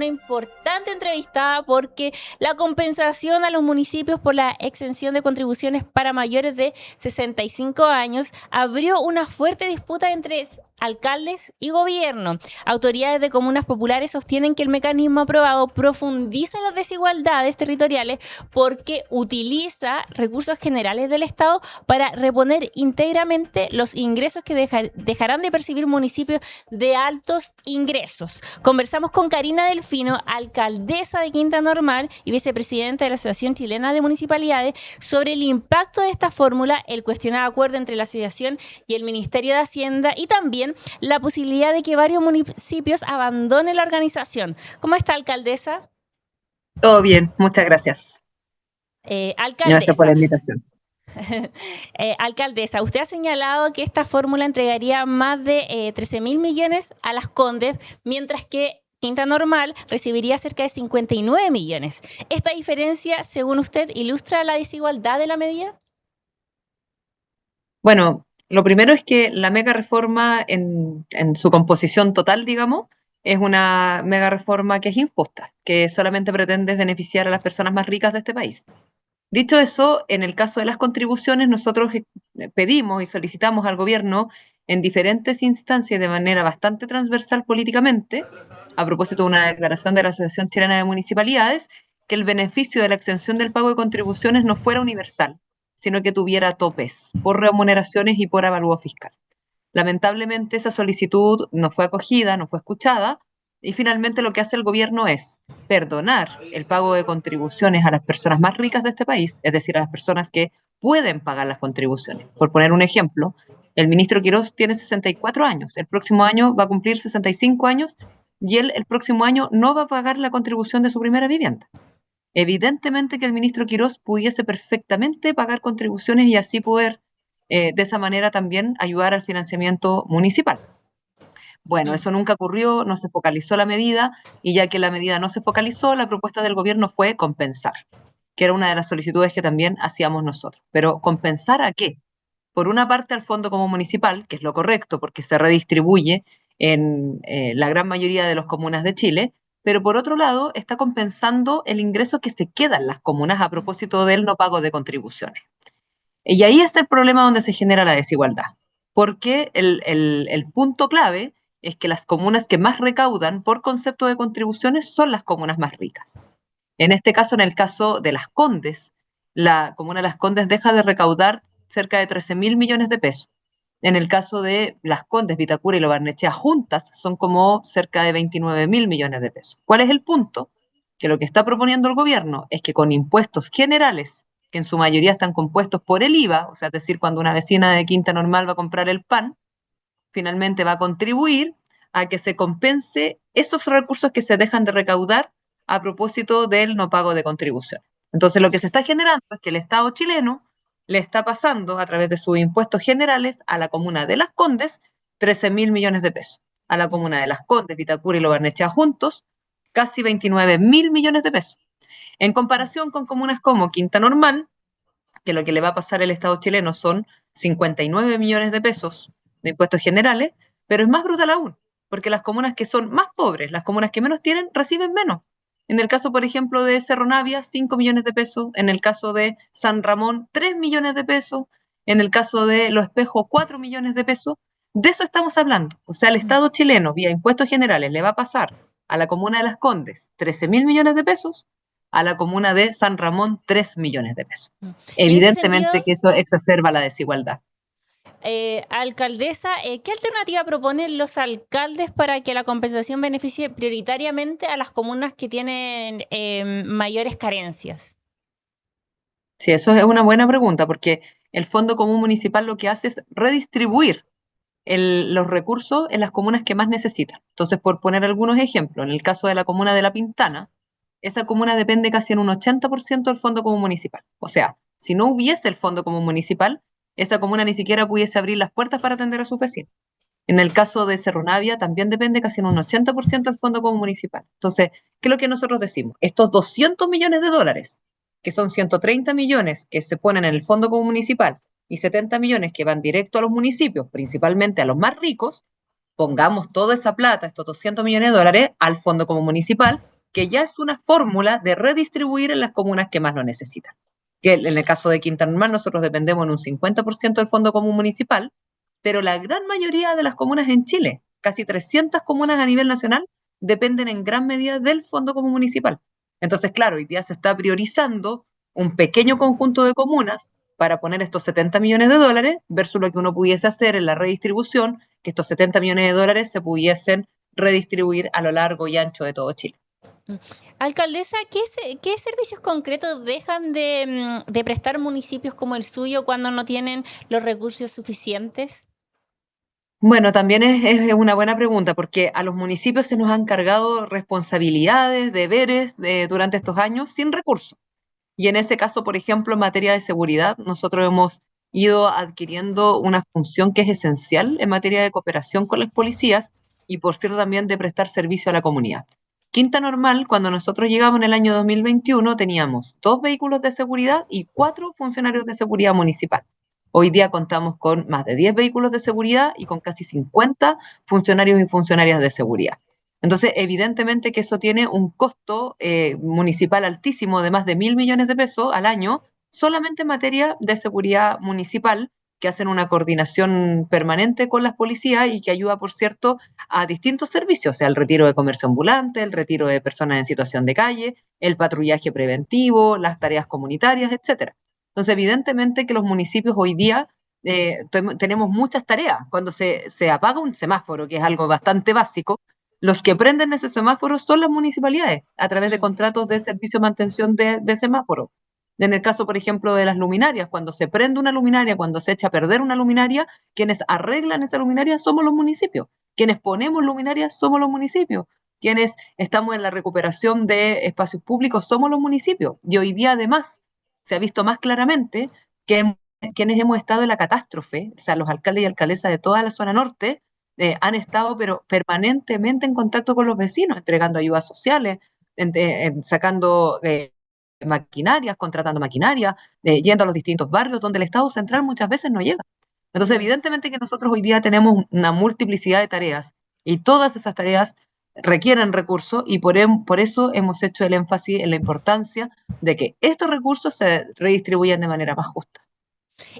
Una importante entrevistada porque la compensación a los municipios por la exención de contribuciones para mayores de 65 años abrió una fuerte disputa entre alcaldes y gobierno. Autoridades de comunas populares sostienen que el mecanismo aprobado profundiza las desigualdades territoriales porque utiliza recursos generales del Estado para reponer íntegramente los ingresos que dejarán de percibir municipios de altos ingresos. Conversamos con Karina Delfino, alcaldesa de Quinta Normal y vicepresidenta de la Asociación Chilena de Municipalidades, sobre el impacto de esta fórmula, el cuestionado acuerdo entre la asociación y el Ministerio de Hacienda y también la posibilidad de que varios municipios abandonen la organización. ¿Cómo está, alcaldesa? Todo bien, muchas gracias. Gracias por Alcaldesa, la invitación. alcaldesa, usted ha señalado que esta fórmula entregaría más de 13.000 millones a las Condes, mientras que Quinta Normal recibiría cerca de 59 millones. ¿Esta diferencia, según usted, ilustra la desigualdad de la medida? Bueno, lo primero es que la mega reforma en su composición total, digamos, es una mega reforma que es injusta, que solamente pretende beneficiar a las personas más ricas de este país. Dicho eso, en el caso de las contribuciones, nosotros pedimos y solicitamos al gobierno en diferentes instancias de manera bastante transversal políticamente, a propósito de una declaración de la Asociación Chilena de Municipalidades, que el beneficio de la exención del pago de contribuciones no fuera universal, sino que tuviera topes por remuneraciones y por avalúo fiscal. Lamentablemente esa solicitud no fue acogida, no fue escuchada, y finalmente lo que hace el gobierno es perdonar el pago de contribuciones a las personas más ricas de este país, es decir, a las personas que pueden pagar las contribuciones. Por poner un ejemplo, el ministro Quirós tiene 64 años, el próximo año va a cumplir 65 años y él el próximo año no va a pagar la contribución de su primera vivienda. Evidentemente que el ministro Quirós pudiese perfectamente pagar contribuciones y así poder de esa manera también ayudar al financiamiento municipal. Bueno, eso nunca ocurrió, no se focalizó la medida y ya que la medida no se focalizó, la propuesta del gobierno fue compensar, que era una de las solicitudes que también hacíamos nosotros. Pero ¿compensar a qué? Por una parte al fondo como municipal, que es lo correcto porque se redistribuye en la gran mayoría de las comunas de Chile, pero por otro lado está compensando el ingreso que se queda en las comunas a propósito del no pago de contribuciones. Y ahí está el problema donde se genera la desigualdad, porque el punto clave es que las comunas que más recaudan por concepto de contribuciones son las comunas más ricas. En este caso, en el caso de Las Condes, la comuna de Las Condes deja de recaudar cerca de 13.000 millones de pesos. En el caso de Las Condes, Vitacura y Lo Barnechea juntas son como cerca de 29.000 millones de pesos. ¿Cuál es el punto? Que lo que está proponiendo el gobierno es que con impuestos generales, que en su mayoría están compuestos por el IVA, o sea, es decir, cuando una vecina de Quinta Normal va a comprar el pan, finalmente va a contribuir a que se compense esos recursos que se dejan de recaudar a propósito del no pago de contribución. Entonces, lo que se está generando es que el Estado chileno le está pasando a través de sus impuestos generales a la comuna de Las Condes 13.000 millones de pesos, a la comuna de Las Condes, Vitacura y Lo Barnechea juntos casi 29.000 millones de pesos. En comparación con comunas como Quinta Normal, que lo que le va a pasar al Estado chileno son 59 millones de pesos de impuestos generales, pero es más brutal aún, porque las comunas que son más pobres, las comunas que menos tienen, reciben menos. En el caso, por ejemplo, de Cerro Navia, 5 millones de pesos. En el caso de San Ramón, 3 millones de pesos. En el caso de Los Espejos, 4 millones de pesos. De eso estamos hablando. O sea, el Estado chileno, vía impuestos generales, le va a pasar a la comuna de Las Condes 13.000 millones de pesos, a la comuna de San Ramón 3 millones de pesos. Y en ese sentido, Evidentemente que eso exacerba la desigualdad. alcaldesa, ¿qué alternativa proponen los alcaldes para que la compensación beneficie prioritariamente a las comunas que tienen mayores carencias? Sí, eso es una buena pregunta, porque el Fondo Común Municipal lo que hace es redistribuir los recursos en las comunas que más necesitan. Entonces, por poner algunos ejemplos, en el caso de la comuna de La Pintana, esa comuna depende casi en un 80% del Fondo Común Municipal. O sea, si no hubiese el Fondo Común Municipal, esa comuna ni siquiera pudiese abrir las puertas para atender a sus vecinos. En el caso de Cerro Navia también depende casi en un 80% del Fondo Común Municipal. Entonces, ¿qué es lo que nosotros decimos? Estos 200 millones de dólares, que son 130 millones que se ponen en el Fondo Común Municipal y 70 millones que van directo a los municipios, principalmente a los más ricos, pongamos toda esa plata, estos 200 millones de dólares, al Fondo Común Municipal, que ya es una fórmula de redistribuir en las comunas que más lo necesitan. Que en el caso de Quinta Normal nosotros dependemos en un 50% del Fondo Común Municipal, pero la gran mayoría de las comunas en Chile, casi 300 comunas a nivel nacional, dependen en gran medida del Fondo Común Municipal. Entonces, claro, hoy día se está priorizando un pequeño conjunto de comunas para poner estos 70 millones de dólares versus lo que uno pudiese hacer en la redistribución, que estos 70 millones de dólares se pudiesen redistribuir a lo largo y ancho de todo Chile. Alcaldesa, ¿qué servicios concretos dejan de prestar municipios como el suyo cuando no tienen los recursos suficientes? Bueno, también es una buena pregunta, porque a los municipios se nos han cargado responsabilidades, deberes durante estos años sin recursos. Y en ese caso, por ejemplo, en materia de seguridad, nosotros hemos ido adquiriendo una función que es esencial en materia de cooperación con las policías y, por cierto, también de prestar servicio a la comunidad. Quinta Normal, cuando nosotros llegamos en el año 2021, teníamos 2 vehículos de seguridad y 4 funcionarios de seguridad municipal. Hoy día contamos con más de 10 vehículos de seguridad y con casi 50 funcionarios y funcionarias de seguridad. Entonces, evidentemente que eso tiene un costo municipal altísimo de más de 1.000 millones de pesos al año, solamente en materia de seguridad municipal, que hacen una coordinación permanente con las policías y que ayuda, por cierto, a distintos servicios, o sea, el retiro de comercio ambulante, el retiro de personas en situación de calle, el patrullaje preventivo, las tareas comunitarias, etcétera. Entonces, evidentemente que los municipios hoy día tenemos muchas tareas. Cuando se apaga un semáforo, que es algo bastante básico, los que prenden ese semáforo son las municipalidades, a través de contratos de servicio de mantención de semáforo. En el caso, por ejemplo, de las luminarias, cuando se prende una luminaria, cuando se echa a perder una luminaria, quienes arreglan esa luminaria somos los municipios. Quienes ponemos luminarias somos los municipios. Quienes estamos en la recuperación de espacios públicos somos los municipios. Y hoy día, además, se ha visto más claramente que quienes hemos estado en la catástrofe, o sea, los alcaldes y alcaldesas de toda la zona norte, han estado pero permanentemente en contacto con los vecinos, entregando ayudas sociales, sacando maquinarias, contratando maquinaria, yendo a los distintos barrios donde el Estado central muchas veces no llega. Entonces, evidentemente que nosotros hoy día tenemos una multiplicidad de tareas y todas esas tareas requieren recursos y por eso hemos hecho el énfasis en la importancia de que estos recursos se redistribuyan de manera más justa.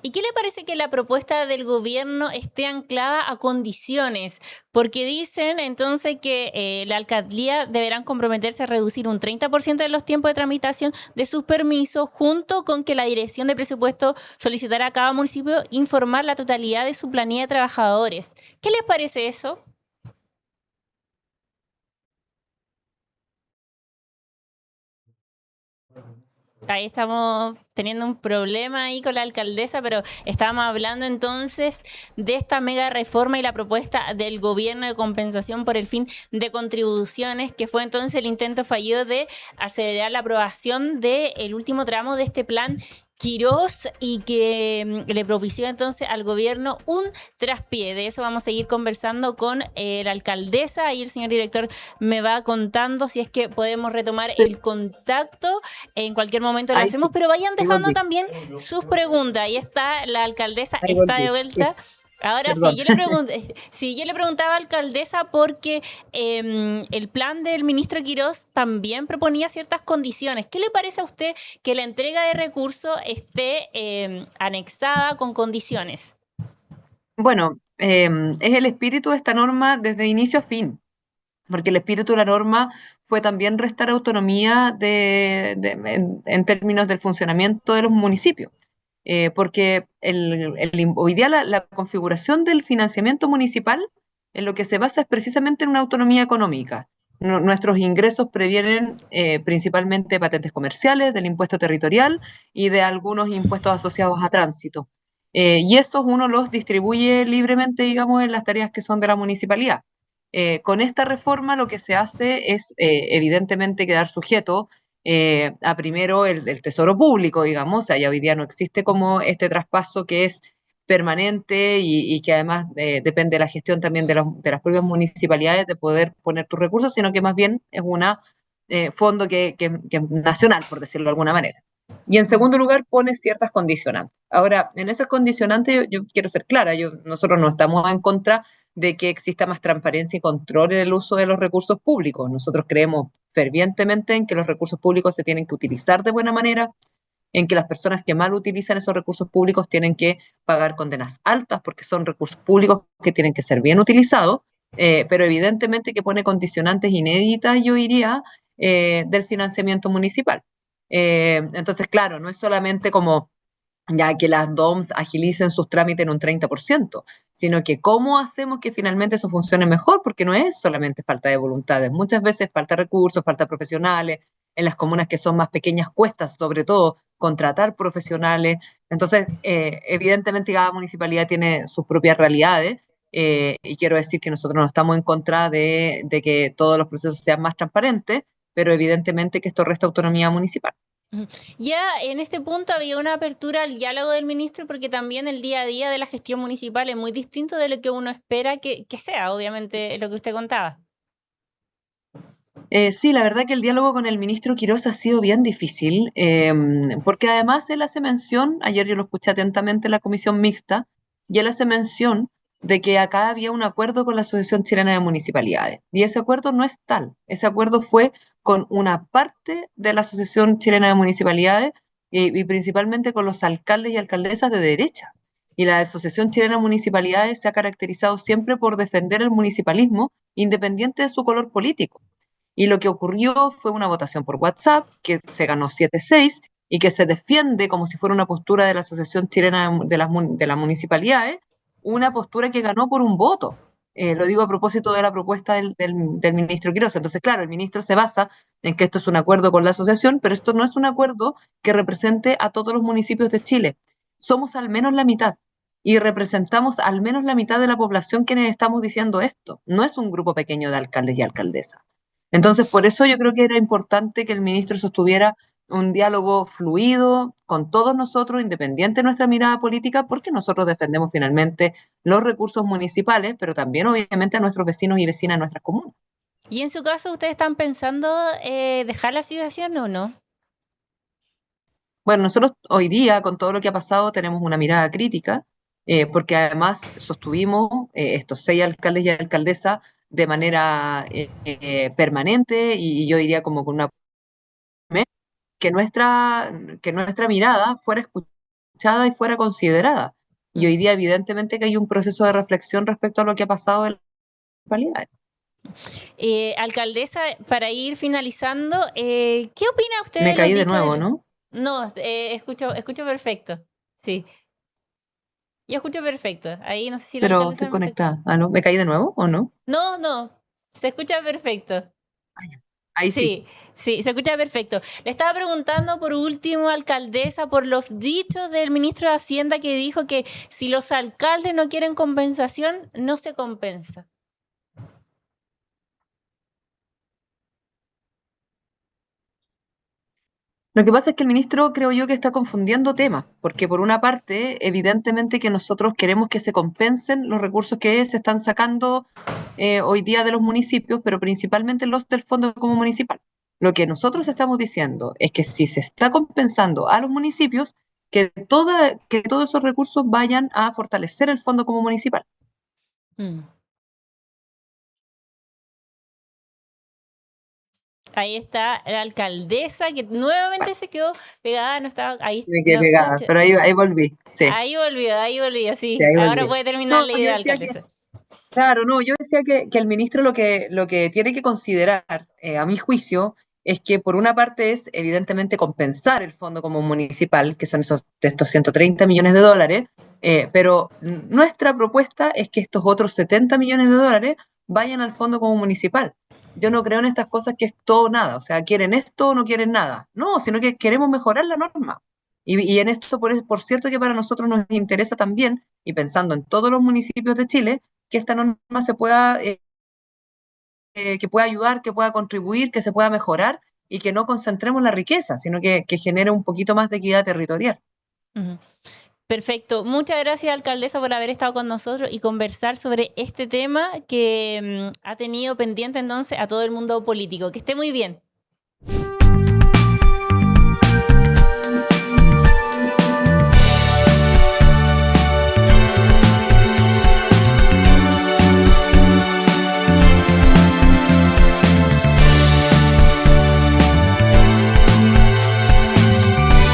¿Y qué le parece que la propuesta del gobierno esté anclada a condiciones? Porque dicen entonces que la alcaldía deberán comprometerse a reducir un 30% de los tiempos de tramitación de sus permisos, junto con que la Dirección de Presupuesto solicitará a cada municipio informar la totalidad de su planilla de trabajadores. ¿Qué les parece eso? Ahí estamos teniendo un problema ahí con la alcaldesa, pero estábamos hablando entonces de esta mega reforma y la propuesta del gobierno de compensación por el fin de contribuciones, que fue entonces el intento fallido de acelerar la aprobación del último tramo de este plan Quirós y que le propició entonces al gobierno un traspié. De eso vamos a seguir conversando con la alcaldesa y el señor director me va contando si es que podemos retomar el contacto. En cualquier momento lo hacemos, pero vayan dejando también sus preguntas. Ahí está la alcaldesa, está de vuelta. Ahora sí, yo le preguntaba a la alcaldesa porque el plan del ministro Quirós también proponía ciertas condiciones. ¿Qué le parece a usted que la entrega de recursos esté anexada con condiciones? Bueno, es el espíritu de esta norma desde inicio a fin, porque el espíritu de la norma fue también restar autonomía en términos del funcionamiento de los municipios. Porque hoy día la configuración del financiamiento municipal en lo que se basa es precisamente en una autonomía económica. Nuestros ingresos previenen principalmente patentes comerciales, del impuesto territorial y de algunos impuestos asociados a tránsito. Y estos uno los distribuye libremente, digamos, en las tareas que son de la municipalidad. Con esta reforma lo que se hace es, evidentemente, quedar sujeto a primero el tesoro público, digamos, o sea, ya hoy día no existe como este traspaso que es permanente y que además depende de la gestión también de las propias municipalidades de poder poner tus recursos, sino que más bien es un fondo que es nacional, por decirlo de alguna manera. Y en segundo lugar, pone ciertas condicionantes. Ahora, en esas condicionantes yo quiero ser clara, nosotros no estamos en contra de que exista más transparencia y control en el uso de los recursos públicos. Nosotros creemos fervientemente en que los recursos públicos se tienen que utilizar de buena manera, en que las personas que mal utilizan esos recursos públicos tienen que pagar condenas altas porque son recursos públicos que tienen que ser bien utilizados, pero evidentemente que pone condicionantes inéditas, yo diría, del financiamiento municipal. Entonces, claro, no es solamente como ya que las DOMS agilicen sus trámites en un 30%, sino que cómo hacemos que finalmente eso funcione mejor, porque no es solamente falta de voluntades, muchas veces falta recursos, falta profesionales, en las comunas que son más pequeñas cuesta sobre todo contratar profesionales, entonces evidentemente cada municipalidad tiene sus propias realidades, y quiero decir que nosotros no estamos en contra de que todos los procesos sean más transparentes, pero evidentemente que esto resta autonomía municipal. Ya en este punto había una apertura al diálogo del ministro porque también el día a día de la gestión municipal es muy distinto de lo que uno espera que sea, obviamente, lo que usted contaba. Sí, la verdad que el diálogo con el ministro Quirós ha sido bien difícil, porque además él hace mención, ayer yo lo escuché atentamente en la comisión mixta, y él hace mención de que acá había un acuerdo con la Asociación Chilena de Municipalidades, y ese acuerdo no es tal, ese acuerdo fue con una parte de la Asociación Chilena de Municipalidades y principalmente con los alcaldes y alcaldesas de derecha. Y la Asociación Chilena de Municipalidades se ha caracterizado siempre por defender el municipalismo independiente de su color político. Y lo que ocurrió fue una votación por WhatsApp que se ganó 7-6 y que se defiende como si fuera una postura de la Asociación Chilena de las Municipalidades, una postura que ganó por un voto. Lo digo a propósito de la propuesta del ministro Quiroz. Entonces, claro, el ministro se basa en que esto es un acuerdo con la asociación, pero esto no es un acuerdo que represente a todos los municipios de Chile. Somos al menos la mitad y representamos al menos la mitad de la población quienes estamos diciendo esto. No es un grupo pequeño de alcaldes y alcaldesas. Entonces, por eso yo creo que era importante que el ministro sostuviera un diálogo fluido con todos nosotros, independiente de nuestra mirada política, porque nosotros defendemos finalmente los recursos municipales, pero también obviamente a nuestros vecinos y vecinas de nuestras comunas. ¿Y en su caso ustedes están pensando dejar la situación o no? Bueno, nosotros hoy día, con todo lo que ha pasado, tenemos una mirada crítica, porque además sostuvimos estos 6 alcaldes y alcaldesas de manera permanente y yo diría como con una que nuestra mirada fuera escuchada y fuera considerada. Y hoy día evidentemente que hay un proceso de reflexión respecto a lo que ha pasado en las municipalidades. Alcaldesa, para ir finalizando, ¿qué opina usted Me de los caí de dichos nuevo, ¿no? No, escucho perfecto, sí. Yo escucho perfecto. Ahí no sé si la Pero alcaldesa estoy me está... conectada. Ah, ¿no? ¿Me caí de nuevo o no? No, se escucha perfecto. Ah, ya. Ahí sí. Sí, se escucha perfecto. Le estaba preguntando por último, alcaldesa, por los dichos del ministro de Hacienda que dijo que si los alcaldes no quieren compensación, no se compensa. Lo que pasa es que el ministro creo yo que está confundiendo temas, porque por una parte, evidentemente que nosotros queremos que se compensen los recursos que se están sacando hoy día de los municipios, pero principalmente los del Fondo Común Municipal. Lo que nosotros estamos diciendo es que si se está compensando a los municipios, que todos esos recursos vayan a fortalecer el Fondo Común Municipal. Mm. Ahí está la alcaldesa que nuevamente Bueno, se quedó pegada, no estaba ahí, me quedé no pegada, escucho. pero ahí volví, sí, Ahí volvió, sí. sí, ahí Ahora volví. puede terminar No, la yo idea, decía que alcaldesa. claro, no, yo decía que el ministro lo que tiene que considerar, a mi juicio, es que por una parte es evidentemente compensar el fondo común municipal, que son estos 130 millones de dólares, pero nuestra propuesta es que estos otros 70 millones de dólares vayan al fondo común municipal. Yo no creo en estas cosas que es todo o nada, o sea, quieren esto o no quieren nada, no, sino que queremos mejorar la norma. Y en esto, por cierto, que para nosotros nos interesa también, y pensando en todos los municipios de Chile, que esta norma se pueda, que pueda ayudar, que pueda contribuir, que se pueda mejorar y que no concentremos la riqueza, sino que genere un poquito más de equidad territorial. Ujú. Perfecto. Muchas gracias, alcaldesa, por haber estado con nosotros y conversar sobre este tema que ha tenido pendiente entonces a todo el mundo político. Que esté muy bien.